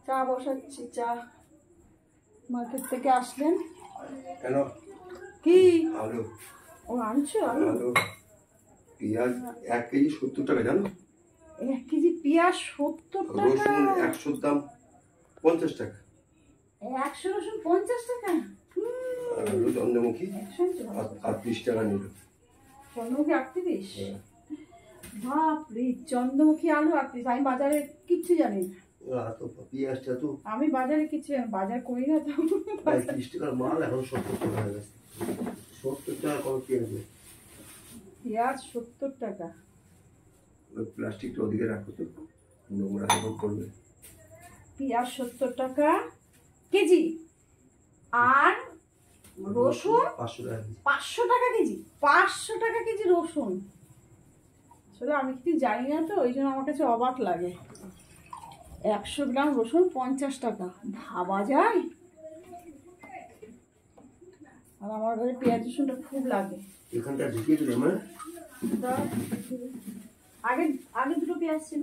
চা বসাচ্ছি। চা মার্কেট থেকে আসলেন কেন? কি আলু ও আনছো? আলু পেঁয়াজ 1 কেজি 70 টাকা, জানো? 1 কেজি পেঁয়াজ 70 টাকা। রসুন 100 দাম 50 টাকা। 100 রসুন 50 টাকা। আলু চন্দ্রমুখী 38 টাকা নিল। চন্দ্রমুখী 38? বাপরে, চন্দ্রমুখী আলু 38। আমি বাজারে কিচ্ছু জানি না। তো পেঁয়াজটা তো আমি বাজারে কিছু বাজার করি না তো। 30 টাকার মাল এখন 70 টাকা হয়ে গেছে। 70 টাকা কম পেঁয়াজ নেই। পেঁয়াজ 70 টাকা। ওই প্লাস্টিকটা ওদিকে রাখো তো, নোংরা এখন করবে। পেঁয়াজ 70 টাকা কেজি। আর রসুন 500 টাকা কেজি। 500 টাকা কেজি রসুন। আসলে আমি কিছু জানি না তো, ওই জন্য আমার কাছে অবাক লাগে। 100 গ্রাম রসুন 50 টাকা, ভাবা যায়? আর আমার ঘরে পেঁয়াজ রসুনটা খুব লাগে। এখানটা ঢুকিয়ে দিলাম। আগে আগে দুটো পেঁয়াজ ছিল।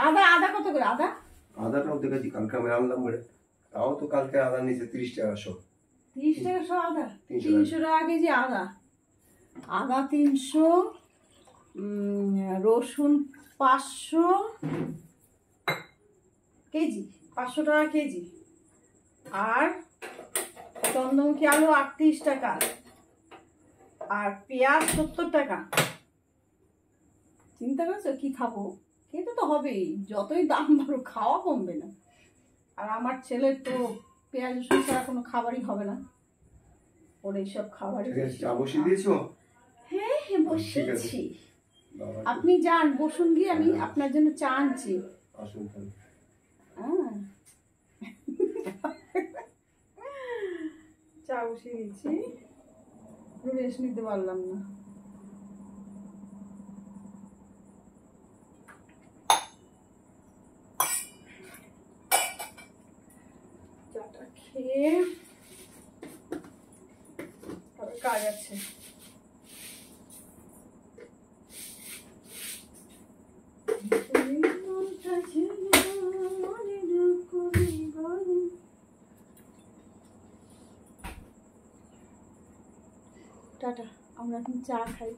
আদা আদা কত করে? আদাটাও দেখেছি কালকে আমি আনলাম বলে, তাও তো কালকে আদা নিয়েছে 30 টাকা শো। 30 টাকা শো আদা? 300 টাকা কেজি আদা। আদা 300, রসুন 500 কেজি, 500 টাকা কেজি। আর চন্দ্রমুখী আলু 38 টাকা। আর পেঁয়াজ 70 টাকা। চিন্তা করছো কি খাবো? খেতে তো হবেই, যতই দাম বাড়ুক খাওয়া কমবে না। আর আমার ছেলের তো পেঁয়াজ রসুন ছাড়া কোনো খাবারই হবে না, ওর এইসব খাবারই। চা বসিয়ে দিয়েছো? হ্যাঁ হ্যাঁ বসিয়েছি। আপনি যান, বসুন গিয়ে, আমি আপনার জন্য চা আনছি। চা বসিয়ে দিচ্ছি, রেস্ট নিতে পারলাম না। চাটা খেয়ে তবে কাজ আছে। টাটা, আমরা এখন চা খাই।